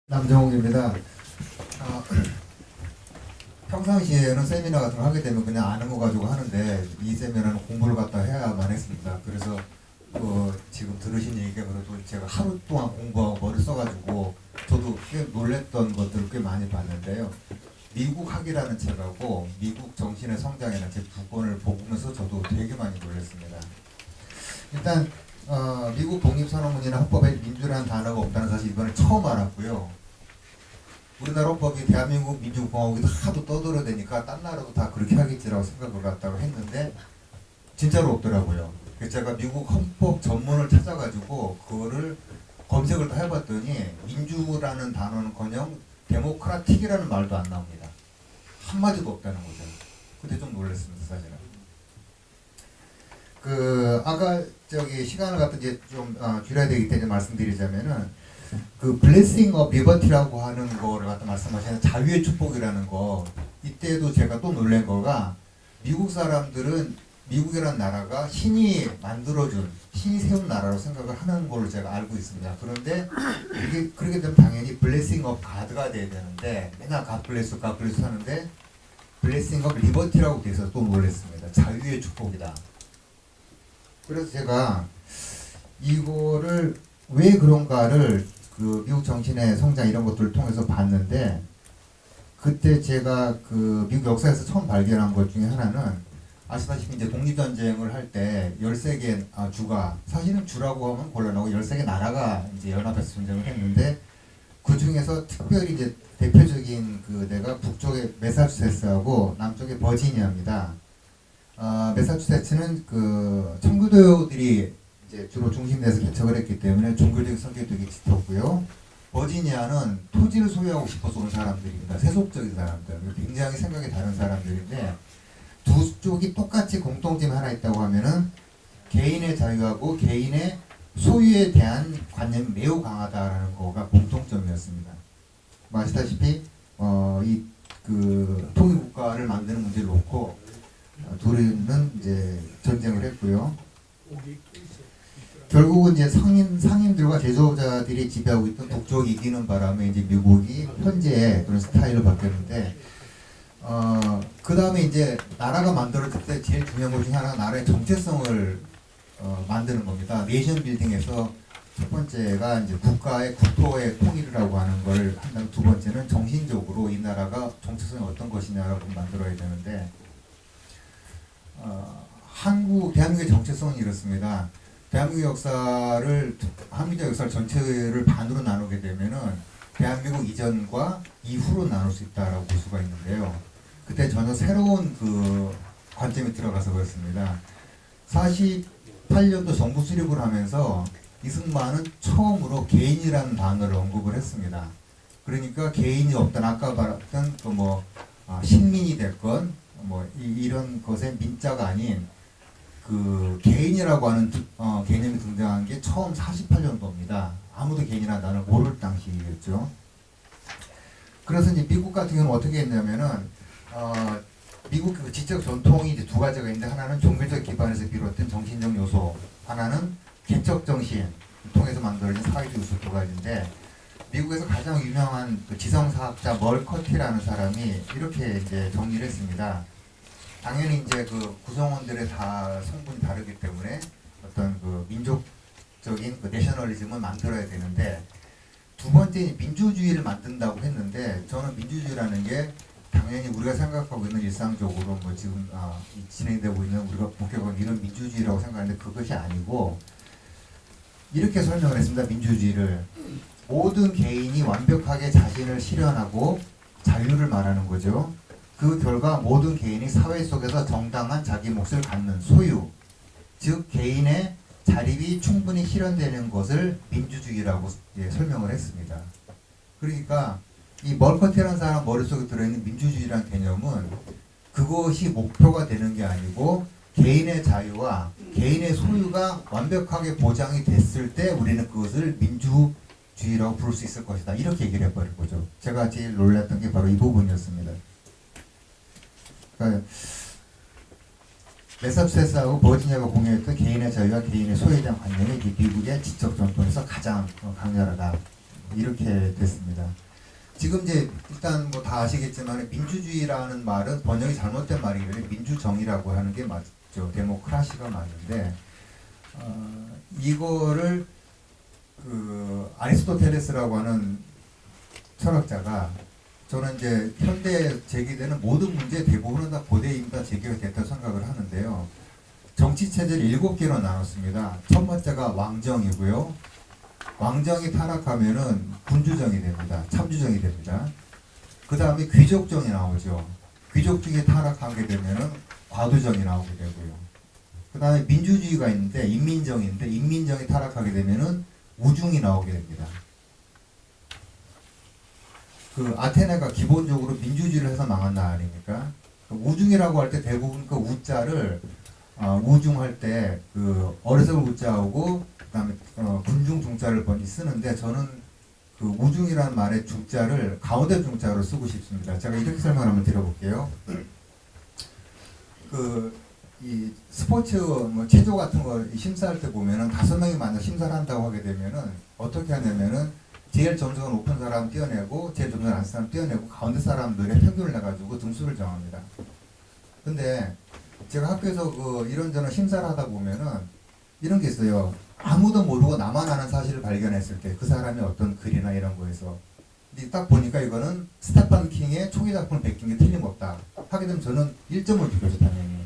남정욱입니다. 평상시에는 세미나 같은 거 하게 되면 그냥 아는 거 가지고 하는데 이 세미나는 공부를 갖다 해야만 했습니다. 그래서 지금 들으신 얘기가 그래도 제가 하루 동안 공부하고 머리 써가지고 저도 꽤 놀랬던 것들을 꽤 많이 봤는데요. 미국 학이라는 책하고 미국 정신의 성장이라는 책 두 권을 보면서 저도 되게 많이 놀랐습니다. 일단 미국 독립선언문이나 헌법에 민주라는 단어가 없다는 사실 이번에 처음 알았고요. 우리나라 헌법이 대한민국 민주공화국이 하도 떠들어대니까 딴 나라도 다 그렇게 하겠지라고 생각을 갖다고 했는데 진짜로 없더라고요. 그래서 제가 미국 헌법 전문을 찾아가지고 그거를 검색을 다 해봤더니 민주라는 단어는커녕 데모크라틱이라는 말도 안 나옵니다. 한마디도 없다는 거죠. 그때 좀 놀랐습니다, 사실은. 아까 시간을 갖다 이제 좀 줄여야 되기 때문에 말씀드리자면은 블레싱 업 리버티라고 하는 거를 갖다 말씀하시는 자유의 축복이라는 거, 이때도 제가 또 놀란 거가 미국 사람들은 미국이라는 나라가 신이 만들어준, 신이 세운 나라로 생각을 하는 걸로 제가 알고 있습니다. 그런데 이게 그렇게 되면 당연히 블레싱 업 가드가 돼야 되는데 맨날 갓 블레스 하는데 블레싱 업 리버티라고 돼 있어서 또 놀랐습니다. 자유의 축복이다. 그래서 제가 이거를 왜 그런가를 미국 정신의 성장 이런 것들을 통해서 봤는데, 그때 제가 미국 역사에서 처음 발견한 것 중에 하나는, 아시다시피 이제 독립전쟁을 할 때 13개 주가, 사실은 주라고 하면 곤란하고 13개 나라가 이제 연합해서 전쟁을 했는데, 그 중에서 특별히 이제 대표적인 데가 북쪽의 매사추세츠하고 남쪽의 버지니아입니다. 매사추세츠는 청교도들이 이제 주로 중심돼서 개척을 했기 때문에 종교적인 성격이 되게 짙었고요. 버지니아는 토지를 소유하고 싶어서 온 사람들입니다. 세속적인 사람들, 굉장히 생각이 다른 사람들인데, 두 쪽이 똑같이 공통점이 하나 있다고 하면은 개인의 자유하고 개인의 소유에 대한 관념이 매우 강하다라는 거가 공통점이었습니다. 아시다시피 이 통일 국가를 만드는 문제를 놓고 둘은 이제 전쟁을 했고요. 결국은 이제 상인들과 제조업자들이 지배하고 있던 북쪽이 이기는 바람에 이제 미국이 현재의 그런 스타일로 바뀌었는데, 그 다음에 이제 나라가 만들어질 때 제일 중요한 것 중에 하나가 나라의 정체성을 만드는 겁니다. 네이션 빌딩에서 첫 번째가 이제 국가의 국토의 통일이라고 하는 걸 한다면, 두 번째는 정신적으로 이 나라가 정체성이 어떤 것이냐라고 만들어야 되는데, 대한민국의 정체성은 이렇습니다. 대한민국 역사를, 한민족 역사를 전체를 반으로 나누게 되면은 대한민국 이전과 이후로 나눌 수 있다라고 볼 수가 있는데요. 그때 전혀 새로운 관점이 들어가서 그렇습니다. 48년도 정부 수립을 하면서 이승만은 처음으로 개인이라는 단어를 언급을 했습니다. 그러니까 개인이 없던, 아까 말했던 식민이 됐건 이런 것의 민자가 아닌 개인이라고 하는 개념이 등장한 게 처음 48년도입니다. 아무도 개인이라는 단어를 모를 당시였죠. 그래서 이제 미국 같은 경우는 어떻게 했냐면은, 미국 지적 전통이 이제 두 가지가 있는데, 하나는 종교적 기반에서 비롯된 정신적 요소, 하나는 개척 정신 통해서 만들어진 사회적 요소 두 가지인데, 미국에서 가장 유명한 지성사학자 멀커티라는 사람이 이렇게 이제 정리를 했습니다. 당연히 이제 구성원들의 다 성분이 다르기 때문에 어떤 민족적인 내셔널리즘을 만들어야 되는데, 두 번째 민주주의를 만든다고 했는데, 저는 민주주의라는 게 당연히 우리가 생각하고 있는 일상적으로 지금 진행되고 있는 우리가 목격하는 이런 민주주의라고 생각하는데, 그것이 아니고 이렇게 설명을 했습니다. 민주주의를 모든 개인이 완벽하게 자신을 실현하고 자유를 말하는 거죠. 그 결과 모든 개인이 사회 속에서 정당한 자기 몫을 갖는 소유, 즉 개인의 자립이 충분히 실현되는 것을 민주주의라고 설명을 했습니다. 그러니까 이 멀커티라는 사람 머릿속에 들어있는 민주주의라는 개념은 그것이 목표가 되는 게 아니고, 개인의 자유와 개인의 소유가 완벽하게 보장이 됐을 때 우리는 그것을 민주주의라고 부를 수 있을 것이다, 이렇게 얘기를 해버린 거죠. 제가 제일 놀랐던 게 바로 이 부분이었습니다. 그러니까 매사추세츠하고 버지니아가 공유했던 개인의 자유와 개인의 소유에 대한 관념이 미국의 지적 전통에서 가장 강렬하다, 이렇게 됐습니다. 지금 이제 일단 뭐 다 아시겠지만 민주주의라는 말은 번역이 잘못된 말이기 때문에 민주정의라고 하는 게 맞죠. 데모크라시가 맞는데 이거를 그 아리스토텔레스라고 하는 철학자가 저는 이제 현대에 제기되는 모든 문제 대부분은 다 고대이미 다 제기가 됐다고 생각을 하는데요. 정치 체제를 7개로 나눴습니다. 첫 번째가 왕정이고요. 왕정이 타락하면은 군주정이 됩니다. 참주정이 됩니다. 그 다음에 귀족정이 나오죠. 귀족중에 타락하게 되면은 과두정이 나오게 되고요. 그 다음에 민주주의가 있는데 인민정인데 인민정이 타락하게 되면은 우중이 나오게 됩니다. 그 아테네가 기본적으로 민주주의를 해서 망한 나라 아닙니까? 그 우중이라고 할 때 대부분 그 우자를 우중할 때 그 어리석을 우자하고 그다음에 군중 중자를 번이 쓰는데 저는 그 우중이라는 말의 중자를 가운데 중자로 쓰고 싶습니다. 제가 이렇게 설명을 한번 드려볼게요. 그 이 스포츠 뭐 체조 같은 거 심사할 때 보면은 5명이 만나 심사를 한다고 하게 되면은 어떻게 하냐면은 제일 점수가 높은 사람 띄어내고 제일 점수가 낮은 사람 띄어내고 가운데 사람들의 평균을 내가지고 등수를 정합니다. 근데 제가 학교에서 그 이런저런 심사를 하다 보면은 이런 게 있어요. 아무도 모르고 나만 아는 사실을 발견했을 때 그 사람이 어떤 글이나 이런 거에서 근데 딱 보니까 이거는 스테판 킹의 초기 작품을 베낀 게 틀림없다 하게 되면 저는 1점을 주죠 당연히.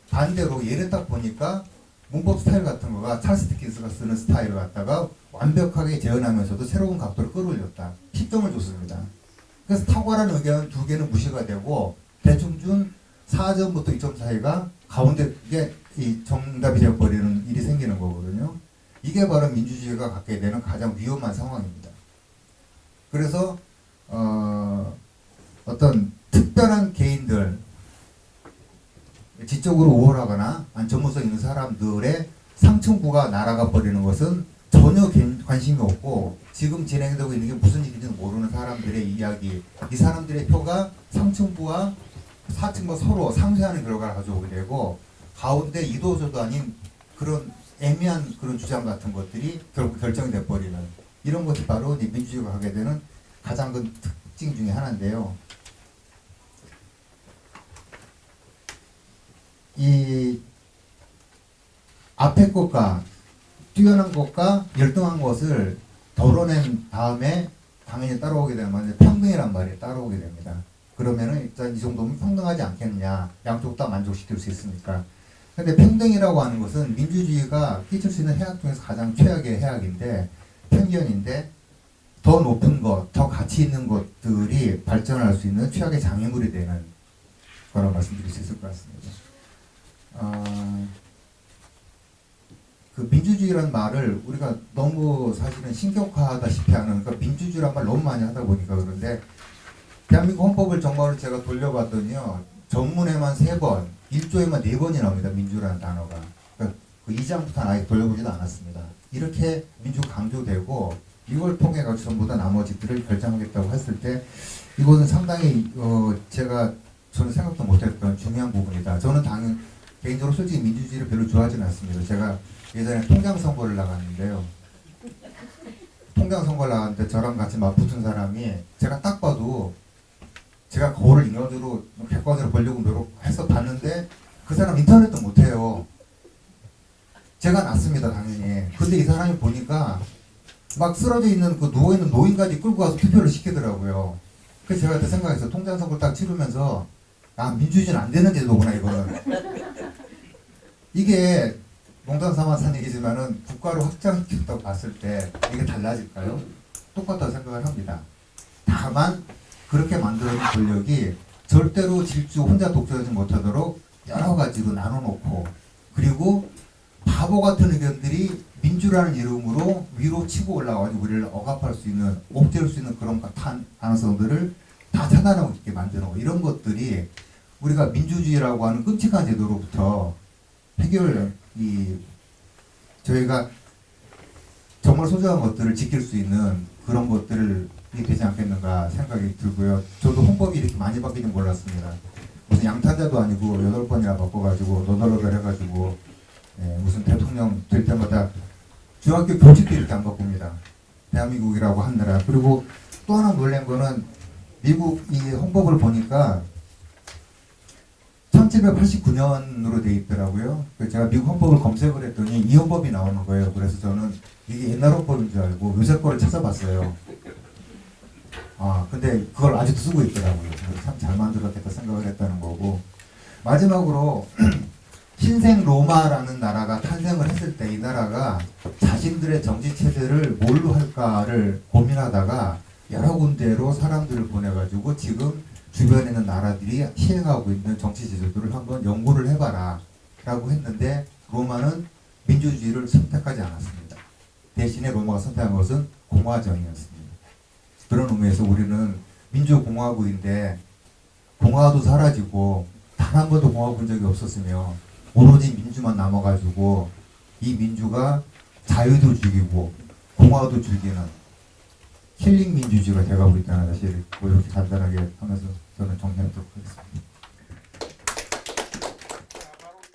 반대로 얘를 딱 보니까 문법 스타일 같은 거가 찰스 디킨스가 쓰는 스타일을 갖다가 완벽하게 재현하면서도 새로운 각도를 끌어올렸다. 10점을 줬습니다. 그래서 탁월한 의견 2개는 무시가 되고 대충 준 4점부터 2점 사이가 가운데 이게 이 정답이 되어버리는 일이 생기는 거거든요. 이게 바로 민주주의가 갖게 되는 가장 위험한 상황입니다. 그래서 어떤 특별한 개인들 지적으로 우월하거나 전문성 있는 사람들의 상층부가 날아가 버리는 것은 전혀 관심이 없고 지금 진행되고 있는 게 무슨 일인지 모르는 사람들의 이야기 이 사람들의 표가 상층부와 하층과 서로 상쇄하는 결과를 가져오게 되고 가운데 이도저도 아닌 그런 애매한 그런 주장 같은 것들이 결국 결정이 돼버리는 이런 것이 바로 민주주의가 하게 되는 가장 큰 특징 중에 하나인데요. 이 앞에 것과 뛰어난 것과 열등한 것을 덜어낸 다음에 당연히 따라오게 되면 평등이란 말이 따라오게 됩니다. 그러면은 일단 이 정도면 평등하지 않겠느냐. 양쪽 다 만족시킬 수 있으니까. 근데 평등이라고 하는 것은 민주주의가 끼칠 수 있는 해악 중에서 가장 최악의 해악인데 편견인데 더 높은 것, 더 가치 있는 것들이 발전할 수 있는 최악의 장애물이 되는 거라고 말씀드릴 수 있을 것 같습니다. 그 민주주의라는 말을 우리가 너무 사실은 신격화하다시피 하는 그러니까 민주주의란 말 너무 많이 하다 보니까 그런데 대한민국 헌법을 정말로 제가 돌려봤더니요 전문에만 3번, 1조에만 4번이 나옵니다. 민주라는 단어가. 그러니까 그 2장부터 아예 돌려보지도 않았습니다. 이렇게 민주 강조되고 이걸 통해 가지고 전부 다 나머지들을 결정하겠다고 했을 때 이거는 상당히 저는 생각도 못했던 중요한 부분이다. 저는 개인적으로 솔직히 민주주의를 별로 좋아하지는 않습니다. 제가 예전에 통장선거를 나갔는데요. 통장선거를 나갔는데 저랑 같이 맞붙은 사람이 제가 딱 봐도 제가 그거를 인간적으로 객관으로 보려고 노력해서 봤는데 그 사람 인터넷도 못해요. 제가 낫습니다 당연히. 근데 이 사람이 보니까 막 쓰러져 있는 그 누워있는 노인까지 끌고 가서 투표를 시키더라고요. 그래서 제가 그때 생각했어요. 통장선거를 딱 치르면서 민주주의는 안 되는 제도구나 이거는. 이게 농담 삼아서 한 얘기지만은 국가로 확장시켰다고 봤을 때 이게 달라질까요? 똑같다고 생각을 합니다. 다만 그렇게 만들어진 권력이 절대로 질주 혼자 독점하지 못하도록 여러 가지로 나눠놓고 그리고 바보 같은 의견들이 민주라는 이름으로 위로 치고 올라가지고 우리를 억압할 수 있는 옥죄할 수 있는 그런 가능성들을 다 차단하고 있게 만드는 거 이런 것들이 우리가 민주주의라고 하는 끔찍한 제도로부터 저희가 정말 소중한 것들을 지킬 수 있는 그런 것들이 되지 않겠는가 생각이 들고요. 저도 헌법이 이렇게 많이 바뀌는 몰랐습니다. 무슨 양탄자도 아니고 8번이나 바꿔가지고 너덜너덜 해가지고 무슨 대통령 될 때마다 중학교 교칙도 이렇게 안 바꿉니다. 대한민국이라고 한 나라. 그리고 또 하나 놀란 거는 미국 이 헌법을 보니까 1789년으로 돼 있더라고요. 그래서 제가 미국 헌법을 검색을 했더니 이 헌법이 나오는 거예요. 그래서 저는 이게 옛날 헌법인 줄 알고 요새 거를 찾아봤어요. 아, 근데 그걸 아직도 쓰고 있더라고요. 참 잘 만들었겠다 생각을 했다는 거고. 마지막으로 신생 로마라는 나라가 탄생을 했을 때 이 나라가 자신들의 정치 체제를 뭘로 할까를 고민하다가 여러 군데로 사람들을 보내가지고 지금 주변에 있는 나라들이 시행하고 있는 정치 제도들을 한번 연구를 해봐라 라고 했는데 로마는 민주주의를 선택하지 않았습니다. 대신에 로마가 선택한 것은 공화정이었습니다. 그런 의미에서 우리는 민주공화국인데 공화도 사라지고 단 한 번도 공화 본 적이 없었으며 오로지 민주만 남아가지고 이 민주가 자유도 죽이고 공화도 죽이는 킬링 민주주의가 돼가고 있다는 사실을 이렇게 간단하게 하면서 저는 정리하도록 하겠습니다.